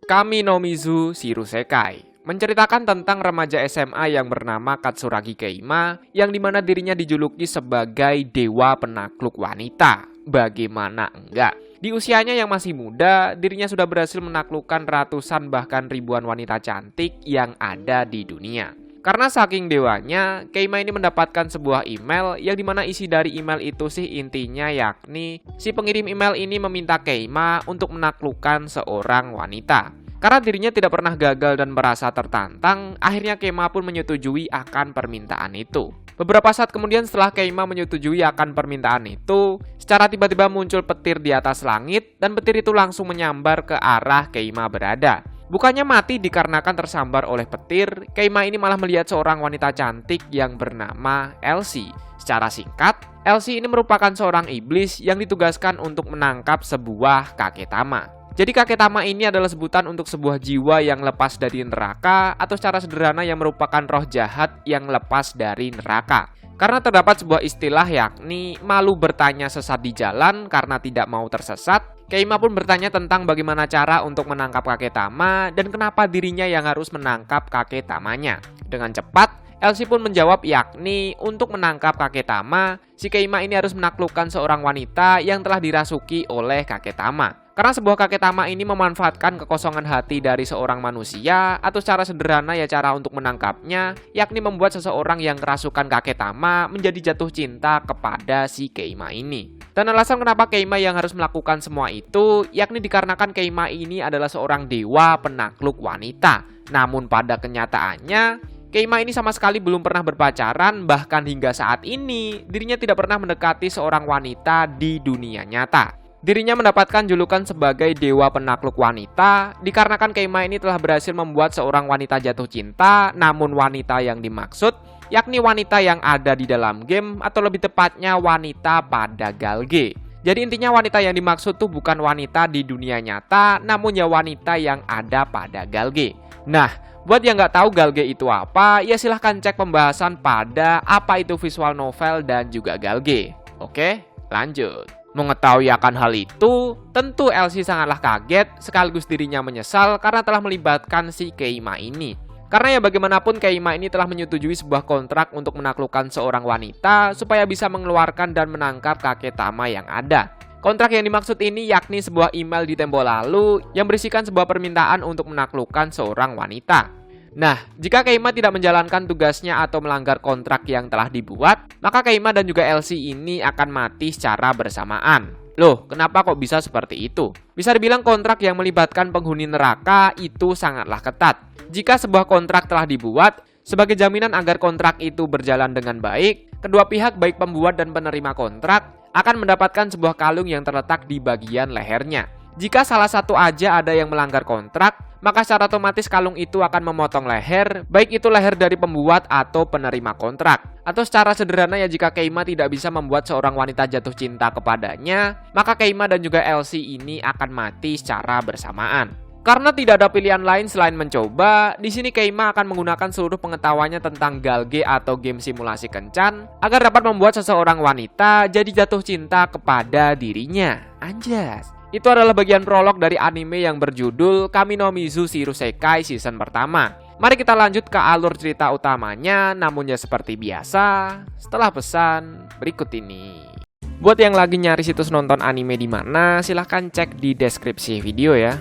Kami no Mizu Shirusekai menceritakan tentang remaja SMA yang bernama Katsuragi Keima yang dimana dirinya dijuluki sebagai dewa penakluk wanita. Bagaimana enggak? Di usianya yang masih muda, dirinya sudah berhasil menaklukkan ratusan bahkan ribuan wanita cantik yang ada di dunia. Karena saking dewanya, Keima ini mendapatkan sebuah email yang dimana isi dari email itu sih intinya yakni si pengirim email ini meminta Keima untuk menaklukkan seorang wanita. Karena dirinya tidak pernah gagal dan merasa tertantang, akhirnya Keima pun menyetujui akan permintaan itu. Beberapa saat kemudian setelah Keima menyetujui akan permintaan itu, secara tiba-tiba muncul petir di atas langit dan petir itu langsung menyambar ke arah Keima berada. Bukannya mati dikarenakan tersambar oleh petir, Keima ini malah melihat seorang wanita cantik yang bernama Elsie. Secara singkat, Elsie ini merupakan seorang iblis yang ditugaskan untuk menangkap sebuah kaketama. Jadi kaketama ini adalah sebutan untuk sebuah jiwa yang lepas dari neraka atau secara sederhana yang merupakan roh jahat yang lepas dari neraka. Karena terdapat sebuah istilah yakni malu bertanya sesat di jalan karena tidak mau tersesat, Keima pun bertanya tentang bagaimana cara untuk menangkap kaketama dan kenapa dirinya yang harus menangkap kaketamanya. Dengan cepat, Elsie pun menjawab yakni untuk menangkap kaketama, si Keima ini harus menaklukkan seorang wanita yang telah dirasuki oleh kaketama. Karena sebuah kaketama ini memanfaatkan kekosongan hati dari seorang manusia atau secara sederhana ya cara untuk menangkapnya yakni membuat seseorang yang kerasukan kaketama menjadi jatuh cinta kepada si Keima ini. Dan alasan kenapa Keima yang harus melakukan semua itu yakni dikarenakan Keima ini adalah seorang dewa penakluk wanita. Namun pada kenyataannya Keima ini sama sekali belum pernah berpacaran, bahkan hingga saat ini dirinya tidak pernah mendekati seorang wanita di dunia nyata. Dirinya mendapatkan julukan sebagai dewa penakluk wanita dikarenakan Keima ini telah berhasil membuat seorang wanita jatuh cinta, namun wanita yang dimaksud yakni wanita yang ada di dalam game atau lebih tepatnya wanita pada Galge. Jadi intinya wanita yang dimaksud tuh bukan wanita di dunia nyata, namun ya wanita yang ada pada Galge. Nah, buat yang nggak tahu Galge itu apa, ya silahkan cek pembahasan pada apa itu visual novel dan juga Galge. Oke, lanjut. Mengetahui akan hal itu, tentu Elsie sangatlah kaget sekaligus dirinya menyesal karena telah melibatkan si Keima ini. Karena ya bagaimanapun Keima ini telah menyetujui sebuah kontrak untuk menaklukkan seorang wanita supaya bisa mengeluarkan dan menangkap kaketama yang ada. Kontrak yang dimaksud ini yakni sebuah email di tempo lalu yang berisikan sebuah permintaan untuk menaklukkan seorang wanita. Nah, jika Keima tidak menjalankan tugasnya atau melanggar kontrak yang telah dibuat, maka Keima dan juga Elsie ini akan mati secara bersamaan. Loh, kenapa kok bisa seperti itu? Bisa dibilang kontrak yang melibatkan penghuni neraka itu sangatlah ketat. Jika sebuah kontrak telah dibuat, sebagai jaminan agar kontrak itu berjalan dengan baik, kedua pihak baik pembuat dan penerima kontrak akan mendapatkan sebuah kalung yang terletak di bagian lehernya. Jika salah satu aja ada yang melanggar kontrak, maka secara otomatis kalung itu akan memotong leher, baik itu leher dari pembuat atau penerima kontrak. Atau secara sederhana ya jika Keima tidak bisa membuat seorang wanita jatuh cinta kepadanya, maka Keima dan juga Elsie ini akan mati secara bersamaan. Karena tidak ada pilihan lain selain mencoba, di sini Keima akan menggunakan seluruh pengetahuannya tentang Galge atau game simulasi kencan agar dapat membuat seseorang wanita jadi jatuh cinta kepada dirinya. Anjas. Itu adalah bagian prolog dari anime yang berjudul Kami no Mizu Shirusekai season pertama. Mari kita lanjut ke alur cerita utamanya, namun ya seperti biasa, setelah pesan berikut ini. Buat yang lagi nyari situs nonton anime di mana, silahkan cek di deskripsi video ya.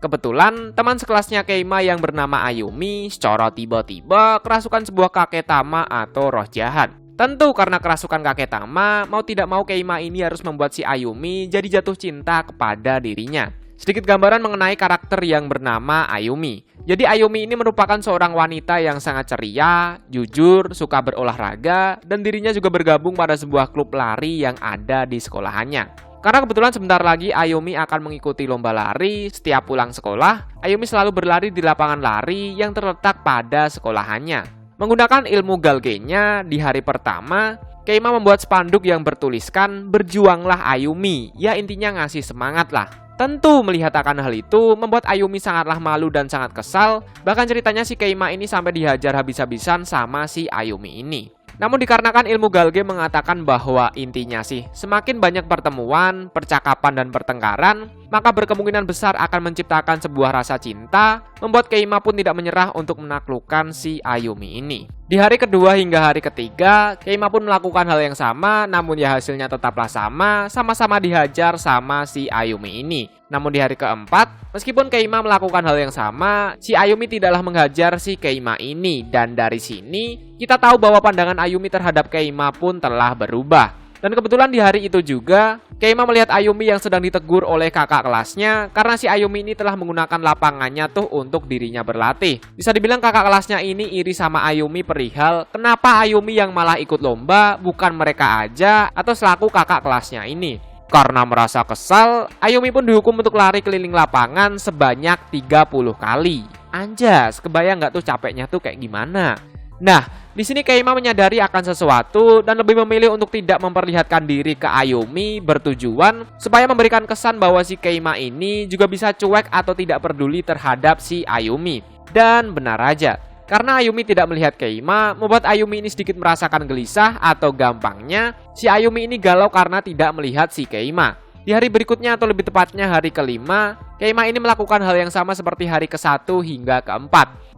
Kebetulan teman sekelasnya Keima yang bernama Ayumi secara tiba-tiba kerasukan sebuah kaketama atau roh jahat. Tentu karena kerasukan kaketama, mau tidak mau Keima ini harus membuat si Ayumi jadi jatuh cinta kepada dirinya. Sedikit gambaran mengenai karakter yang bernama Ayumi. Jadi Ayumi ini merupakan seorang wanita yang sangat ceria, jujur, suka berolahraga, dan dirinya juga bergabung pada sebuah klub lari yang ada di sekolahannya. Karena kebetulan sebentar lagi Ayumi akan mengikuti lomba lari. Setiap pulang sekolah, Ayumi selalu berlari di lapangan lari yang terletak pada sekolahannya. Menggunakan ilmu Galge-nya di hari pertama, Keima membuat spanduk yang bertuliskan "Berjuanglah Ayumi", ya intinya ngasih semangat lah. Tentu melihat akan hal itu membuat Ayumi sangatlah malu dan sangat kesal. Bahkan ceritanya si Keima ini sampai dihajar habis-habisan sama si Ayumi ini. Namun dikarenakan ilmu Galge mengatakan bahwa intinya sih semakin banyak pertemuan, percakapan dan pertengkaran, maka berkemungkinan besar akan menciptakan sebuah rasa cinta, membuat Keima pun tidak menyerah untuk menaklukkan si Ayumi ini. Di hari kedua hingga hari ketiga, Keima pun melakukan hal yang sama, namun ya hasilnya tetaplah sama-sama dihajar sama si Ayumi ini. Namun di hari keempat, meskipun Keima melakukan hal yang sama, si Ayumi tidaklah menghajar si Keima ini. Dan dari sini, kita tahu bahwa pandangan Ayumi terhadap Keima pun telah berubah. Dan kebetulan di hari itu juga, Keima melihat Ayumi yang sedang ditegur oleh kakak kelasnya karena si Ayumi ini telah menggunakan lapangannya tuh untuk dirinya berlatih. Bisa dibilang kakak kelasnya ini iri sama Ayumi perihal kenapa Ayumi yang malah ikut lomba, bukan mereka aja atau selaku kakak kelasnya ini. Karena merasa kesal, Ayumi pun dihukum untuk lari keliling lapangan sebanyak 30 kali. Anjas, kebayang nggak tuh capeknya tuh kayak gimana? Nah, di sini Keima menyadari akan sesuatu dan lebih memilih untuk tidak memperlihatkan diri ke Ayumi, bertujuan supaya memberikan kesan bahwa si Keima ini juga bisa cuek atau tidak peduli terhadap si Ayumi. Dan benar aja, karena Ayumi tidak melihat Keima, membuat Ayumi ini sedikit merasakan gelisah atau gampangnya si Ayumi ini galau karena tidak melihat si Keima. Di hari berikutnya atau lebih tepatnya hari kelima, Keima ini melakukan hal yang sama seperti hari ke-1 hingga ke-4.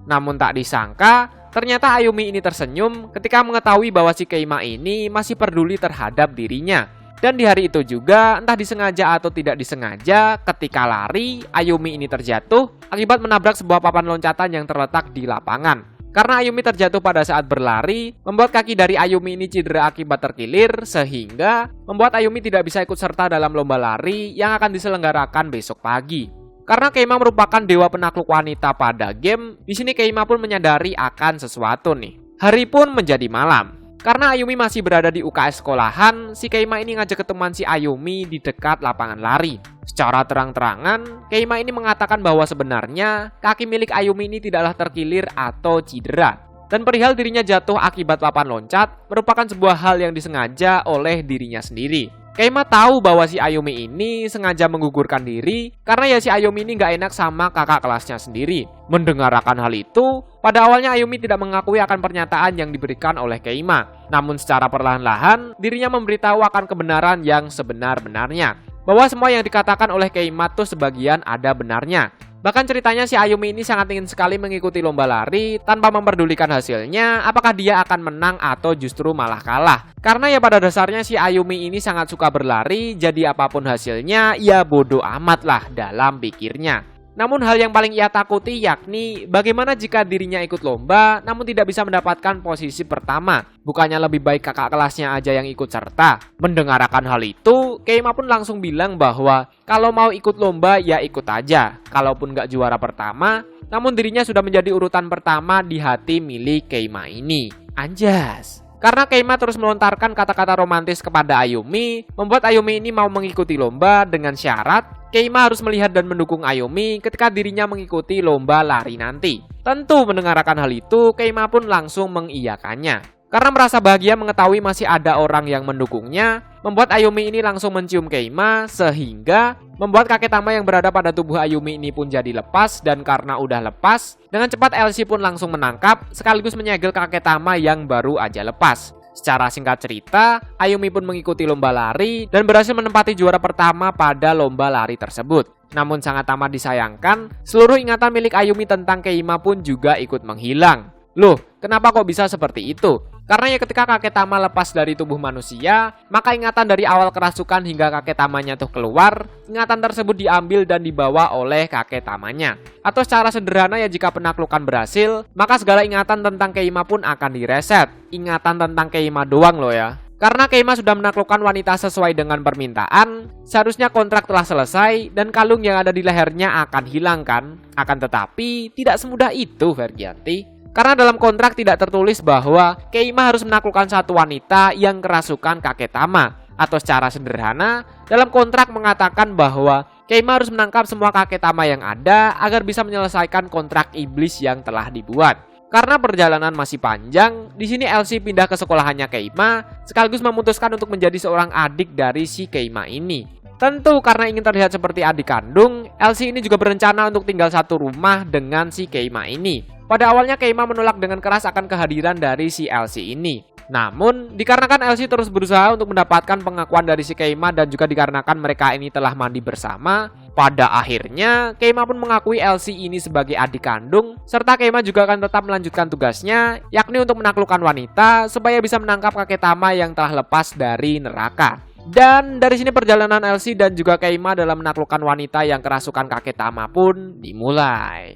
Namun tak disangka, ternyata Ayumi ini tersenyum ketika mengetahui bahwa si Keima ini masih peduli terhadap dirinya. Dan di hari itu juga, entah disengaja atau tidak disengaja, ketika lari, Ayumi ini terjatuh akibat menabrak sebuah papan loncatan yang terletak di lapangan. Karena Ayumi terjatuh pada saat berlari, membuat kaki dari Ayumi ini cedera akibat terkilir, sehingga membuat Ayumi tidak bisa ikut serta dalam lomba lari yang akan diselenggarakan besok pagi. Karena Keima merupakan dewa penakluk wanita pada game, di sini Keima pun menyadari akan sesuatu nih. Hari pun menjadi malam. Karena Ayumi masih berada di UKS sekolahan, si Keima ini ngajak ketemuan si Ayumi di dekat lapangan lari. Secara terang-terangan, Keima ini mengatakan bahwa sebenarnya kaki milik Ayumi ini tidaklah terkilir atau cedera. Dan perihal dirinya jatuh akibat papan loncat merupakan sebuah hal yang disengaja oleh dirinya sendiri. Keima tahu bahwa si Ayumi ini sengaja menggugurkan diri karena ya si Ayumi ini gak enak sama kakak kelasnya sendiri. Mendengar akan hal itu, pada awalnya Ayumi tidak mengakui akan pernyataan yang diberikan oleh Keima. Namun secara perlahan-lahan, dirinya memberitahu akan kebenaran yang sebenar-benarnya. Bahwa semua yang dikatakan oleh Keima tuh sebagian ada benarnya. Bahkan ceritanya si Ayumi ini sangat ingin sekali mengikuti lomba lari tanpa memperdulikan hasilnya apakah dia akan menang atau justru malah kalah. Karena ya pada dasarnya si Ayumi ini sangat suka berlari, jadi apapun hasilnya ya bodoh amat lah dalam pikirnya. Namun hal yang paling ia takuti yakni bagaimana jika dirinya ikut lomba namun tidak bisa mendapatkan posisi pertama. Bukannya lebih baik kakak kelasnya aja yang ikut serta. Mendengar akan hal itu, Keima pun langsung bilang bahwa kalau mau ikut lomba ya ikut aja. Kalaupun gak juara pertama, namun dirinya sudah menjadi urutan pertama di hati milik Keima ini. Anjas. Karena Keima terus melontarkan kata-kata romantis kepada Ayumi, membuat Ayumi ini mau mengikuti lomba dengan syarat Keima harus melihat dan mendukung Ayumi ketika dirinya mengikuti lomba lari nanti. Tentu mendengarkan hal itu, Keima pun langsung mengiyakannya. Karena merasa bahagia mengetahui masih ada orang yang mendukungnya, membuat Ayumi ini langsung mencium Keima sehingga membuat kakek tama yang berada pada tubuh Ayumi ini pun jadi lepas. Dan karena udah lepas, dengan cepat Elsie pun langsung menangkap sekaligus menyegel kakek tama yang baru aja lepas. Secara singkat cerita, Ayumi pun mengikuti lomba lari dan berhasil menempati juara pertama pada lomba lari tersebut. Namun sangat amat disayangkan, seluruh ingatan milik Ayumi tentang Keima pun juga ikut menghilang. Loh, kenapa kok bisa seperti itu? Karena ya ketika kakek tama lepas dari tubuh manusia, maka ingatan dari awal kerasukan hingga kakek tamanya tuh keluar, ingatan tersebut diambil dan dibawa oleh kakek tamanya. Atau secara sederhana ya jika penaklukan berhasil, maka segala ingatan tentang Keima pun akan direset. Ingatan tentang Keima doang loh ya. Karena Keima sudah menaklukkan wanita sesuai dengan permintaan, seharusnya kontrak telah selesai dan kalung yang ada di lehernya akan hilang kan? Akan tetapi, tidak semudah itu Fergianti. Karena dalam kontrak tidak tertulis bahwa Keima harus menaklukkan satu wanita yang kerasukan kakek tama. Atau secara sederhana, dalam kontrak mengatakan bahwa Keima harus menangkap semua kakek tama yang ada agar bisa menyelesaikan kontrak iblis yang telah dibuat. Karena perjalanan masih panjang, di sini Elsie pindah ke sekolahannya Keima, sekaligus memutuskan untuk menjadi seorang adik dari si Keima ini. Tentu karena ingin terlihat seperti adik kandung, Elsie ini juga berencana untuk tinggal satu rumah dengan si Keima ini. Pada awalnya Keima menolak dengan keras akan kehadiran dari si Elsie ini. Namun, dikarenakan Elsie terus berusaha untuk mendapatkan pengakuan dari si Keima dan juga dikarenakan mereka ini telah mandi bersama, pada akhirnya Keima pun mengakui Elsie ini sebagai adik kandung, serta Keima juga akan tetap melanjutkan tugasnya, yakni untuk menaklukkan wanita supaya bisa menangkap kakek Tama yang telah lepas dari neraka. Dan dari sini perjalanan Elsie dan juga Keima dalam menaklukkan wanita yang kerasukan kakek Tama pun dimulai.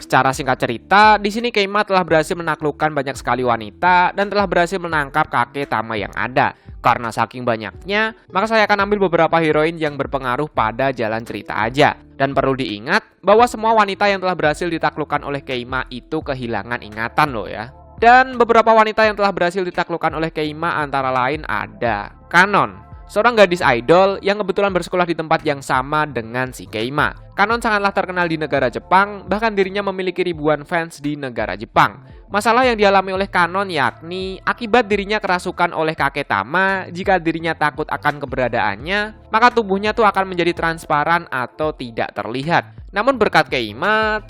Secara singkat cerita, di sini Keima telah berhasil menaklukkan banyak sekali wanita dan telah berhasil menangkap kakek Tama yang ada. Karena saking banyaknya, maka saya akan ambil beberapa heroin yang berpengaruh pada jalan cerita aja. Dan perlu diingat bahwa semua wanita yang telah berhasil ditaklukkan oleh Keima itu kehilangan ingatan loh ya. Dan beberapa wanita yang telah berhasil ditaklukkan oleh Keima antara lain ada Kanon, seorang gadis idol yang kebetulan bersekolah di tempat yang sama dengan si Keima. Kanon sangatlah terkenal di negara Jepang, bahkan dirinya memiliki ribuan fans di negara Jepang. Masalah yang dialami oleh Kanon yakni akibat dirinya kerasukan oleh kakek Tama, jika dirinya takut akan keberadaannya, maka tubuhnya tuh akan menjadi transparan atau tidak terlihat. Namun berkat Keima,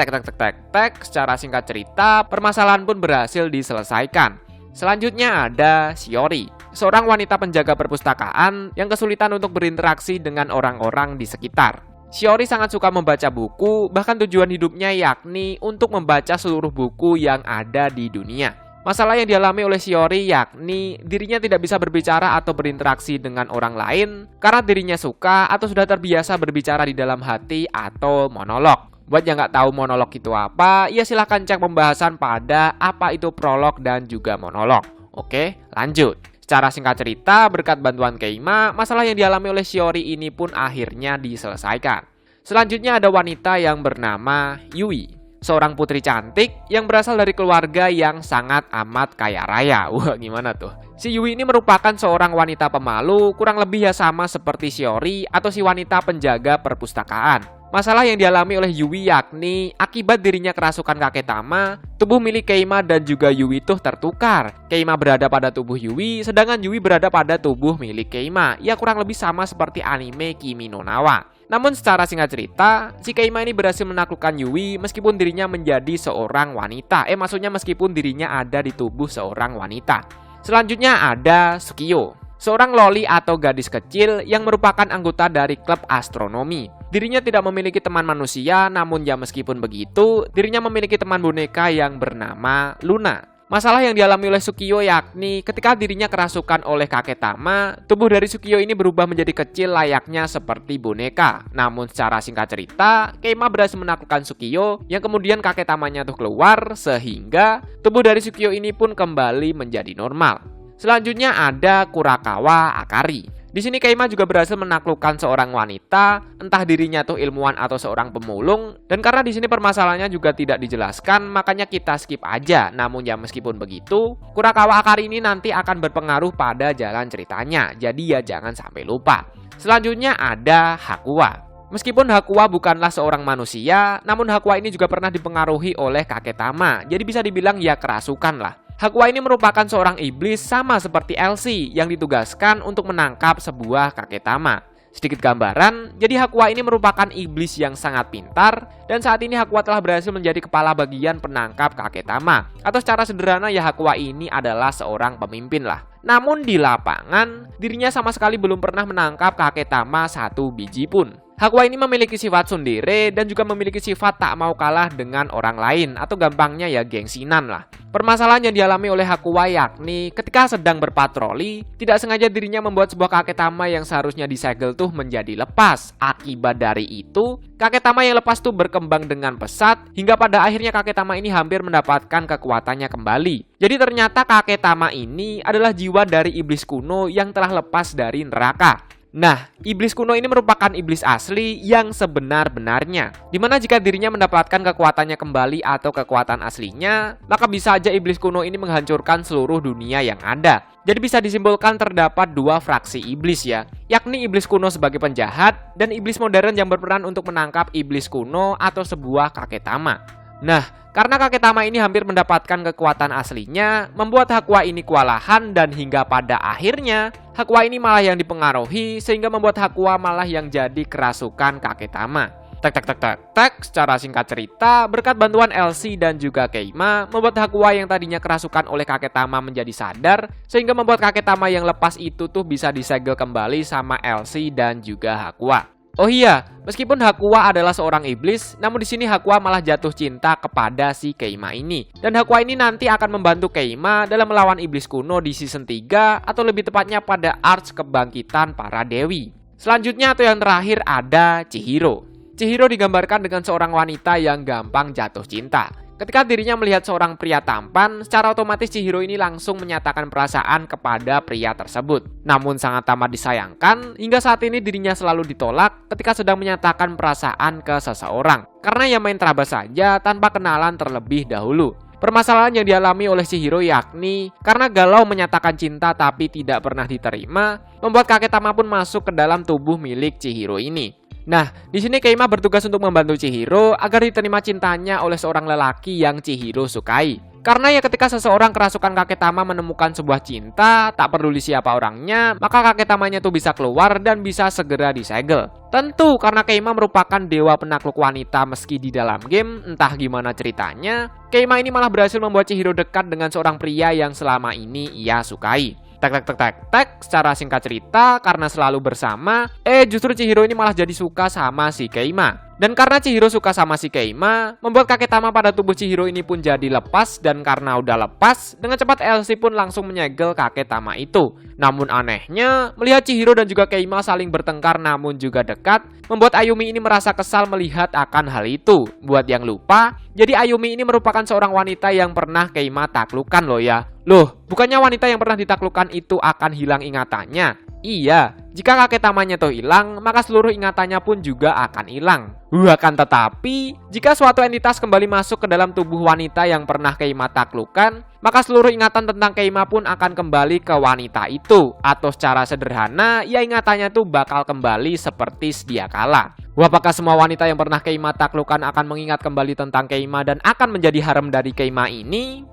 secara singkat cerita, permasalahan pun berhasil diselesaikan. Selanjutnya ada Shiori, seorang wanita penjaga perpustakaan yang kesulitan untuk berinteraksi dengan orang-orang di sekitar. Shiori sangat suka membaca buku, bahkan tujuan hidupnya yakni untuk membaca seluruh buku yang ada di dunia. Masalah yang dialami oleh Shiori yakni dirinya tidak bisa berbicara atau berinteraksi dengan orang lain karena dirinya suka atau sudah terbiasa berbicara di dalam hati atau monolog. Buat yang nggak tahu monolog itu apa, ya silahkan cek pembahasan pada apa itu prolog dan juga monolog. Oke, lanjut. Secara singkat cerita, berkat bantuan Keima, masalah yang dialami oleh Shiori ini pun akhirnya diselesaikan. Selanjutnya ada wanita yang bernama Yui, seorang putri cantik yang berasal dari keluarga yang sangat amat kaya raya. Wah, gimana tuh? Si Yui ini merupakan seorang wanita pemalu, kurang lebih ya sama seperti Shiori atau si wanita penjaga perpustakaan. Masalah yang dialami oleh Yui yakni akibat dirinya kerasukan kakek Tama, tubuh milik Keima dan juga Yui tuh tertukar. Keima berada pada tubuh Yui, sedangkan Yui berada pada tubuh milik Keima. Ya kurang lebih sama seperti anime Kimi no Na wa. Namun secara singkat cerita, si Keima ini berhasil menaklukkan Yui meskipun dirinya menjadi seorang wanita. Maksudnya meskipun dirinya ada di tubuh seorang wanita. Selanjutnya ada Sukiyo, seorang loli atau gadis kecil yang merupakan anggota dari klub astronomi. Dirinya tidak memiliki teman manusia, namun ya meskipun begitu, dirinya memiliki teman boneka yang bernama Luna. Masalah yang dialami oleh Sukiyo yakni ketika dirinya kerasukan oleh kakek Tama, tubuh dari Sukiyo ini berubah menjadi kecil layaknya seperti boneka. Namun secara singkat cerita, Keima berhasil menaklukkan Sukiyo yang kemudian kakek Tamanya tuh keluar sehingga tubuh dari Sukiyo ini pun kembali menjadi normal. Selanjutnya ada Kurakawa Akari. Di sini Keima juga berhasil menaklukkan seorang wanita, entah dirinya tuh ilmuwan atau seorang pemulung, dan karena di sini permasalahannya juga tidak dijelaskan, makanya kita skip aja. Namun ya meskipun begitu, Kurakawa Akari ini nanti akan berpengaruh pada jalan ceritanya, jadi ya jangan sampai lupa. Selanjutnya ada Hakuwa. Meskipun Hakuwa bukanlah seorang manusia, namun Hakuwa ini juga pernah dipengaruhi oleh kakek Tama, jadi bisa dibilang ya kerasukan lah. Hakuwa ini merupakan seorang iblis sama seperti Elsie yang ditugaskan untuk menangkap sebuah kakek Tama. Sedikit gambaran, jadi Hakuwa ini merupakan iblis yang sangat pintar dan saat ini Hakuwa telah berhasil menjadi kepala bagian penangkap kakek Tama. Atau secara sederhana ya Hakuwa ini adalah seorang pemimpin lah. Namun di lapangan, dirinya sama sekali belum pernah menangkap kakek Tama satu biji pun. Hakuwa ini memiliki sifat tsundere dan juga memiliki sifat tak mau kalah dengan orang lain atau gampangnya ya gengsinan lah. Permasalahan yang dialami oleh Hakuwa yakni ketika sedang berpatroli, tidak sengaja dirinya membuat sebuah kakek Tama yang seharusnya disegel tuh menjadi lepas. Akibat dari itu, kakek Tama yang lepas tuh berkembang dengan pesat hingga pada akhirnya kakek Tama ini hampir mendapatkan kekuatannya kembali. Jadi ternyata kakek Tama ini adalah jiwa dari iblis kuno yang telah lepas dari neraka. Nah, iblis kuno ini merupakan iblis asli yang sebenar-benarnya. Dimana jika dirinya mendapatkan kekuatannya kembali atau kekuatan aslinya, maka bisa aja iblis kuno ini menghancurkan seluruh dunia yang ada. Jadi bisa disimpulkan terdapat dua fraksi iblis ya, yakni iblis kuno sebagai penjahat dan iblis modern yang berperan untuk menangkap iblis kuno atau sebuah kakek Tama. Nah, karena kakek Tama ini hampir mendapatkan kekuatan aslinya, membuat Hakuwa ini kewalahan dan hingga pada akhirnya Hakuwa ini malah yang dipengaruhi sehingga membuat Hakuwa malah yang jadi kerasukan kakek Tama. Tek tek tek tek tek, secara singkat cerita, berkat bantuan Elsie dan juga Keima, membuat Hakuwa yang tadinya kerasukan oleh kakek Tama menjadi sadar, sehingga membuat kakek Tama yang lepas itu tuh bisa disegel kembali sama Elsie dan juga Hakuwa. Oh iya, meskipun Hakuwa adalah seorang iblis, namun di sini Hakuwa malah jatuh cinta kepada si Keima ini. Dan Hakuwa ini nanti akan membantu Keima dalam melawan iblis kuno di season 3, atau lebih tepatnya pada arts kebangkitan para dewi. Selanjutnya atau yang terakhir ada Chihiro. Chihiro digambarkan dengan seorang wanita yang gampang jatuh cinta. Ketika dirinya melihat seorang pria tampan, secara otomatis Chihiro ini langsung menyatakan perasaan kepada pria tersebut. Namun sangat amat disayangkan, hingga saat ini dirinya selalu ditolak ketika sedang menyatakan perasaan ke seseorang. Karena yang main terabas saja tanpa kenalan terlebih dahulu. Permasalahan yang dialami oleh Chihiro yakni karena galau menyatakan cinta tapi tidak pernah diterima, membuat kakek Tama pun masuk ke dalam tubuh milik Chihiro ini. Nah, di sini Keima bertugas untuk membantu Chihiro agar diterima cintanya oleh seorang lelaki yang Chihiro sukai. Karena ya ketika seseorang kerasukan kakek Tama menemukan sebuah cinta, tak peduli siapa orangnya, maka kakek Tamanya tuh bisa keluar dan bisa segera disegel. Tentu karena Keima merupakan dewa penakluk wanita meski di dalam game, entah gimana ceritanya, Keima ini malah berhasil membuat Chihiro dekat dengan seorang pria yang selama ini ia sukai. Tek tek tek tek tek, secara singkat cerita, karena selalu bersama, justru Chihiro ini malah jadi suka sama si Keima. Dan karena Chihiro suka sama si Keima, membuat kakek Tama pada tubuh Chihiro ini pun jadi lepas. Dan karena udah lepas, dengan cepat Elsie pun langsung menyegel kakek Tama itu. Namun anehnya, melihat Chihiro dan juga Keima saling bertengkar namun juga dekat, membuat Ayumi ini merasa kesal melihat akan hal itu. Buat yang lupa, jadi Ayumi ini merupakan seorang wanita yang pernah Keima taklukkan loh ya. Loh, bukannya wanita yang pernah ditaklukkan itu akan hilang ingatannya? Iya, jika kakek Tamanya tuh hilang, maka seluruh ingatannya pun juga akan hilang. Akan tetapi, jika suatu entitas kembali masuk ke dalam tubuh wanita yang pernah Keima taklukkan, maka seluruh ingatan tentang Keima pun akan kembali ke wanita itu. Atau secara sederhana, ya ingatannya tuh bakal kembali seperti sedia kala. Apakah semua wanita yang pernah Keima taklukkan akan mengingat kembali tentang Keima dan akan menjadi harem dari Keima ini?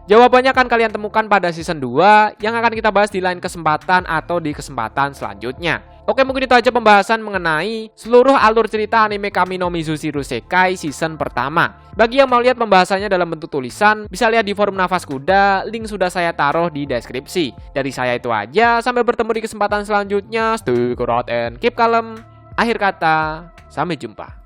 Jawabannya akan kalian temukan pada season 2 yang akan kita bahas di lain kesempatan atau di kesempatan selanjutnya. Oke, mungkin itu aja pembahasan mengenai seluruh alur cerita anime Kami no Mizushi Rusekai season pertama. Bagi yang mau lihat pembahasannya dalam bentuk tulisan, bisa lihat di forum Nafas Kuda, link sudah saya taruh di deskripsi. Dari saya itu aja, sampai bertemu di kesempatan selanjutnya. Stay cool and keep calm. Akhir kata, sampai jumpa.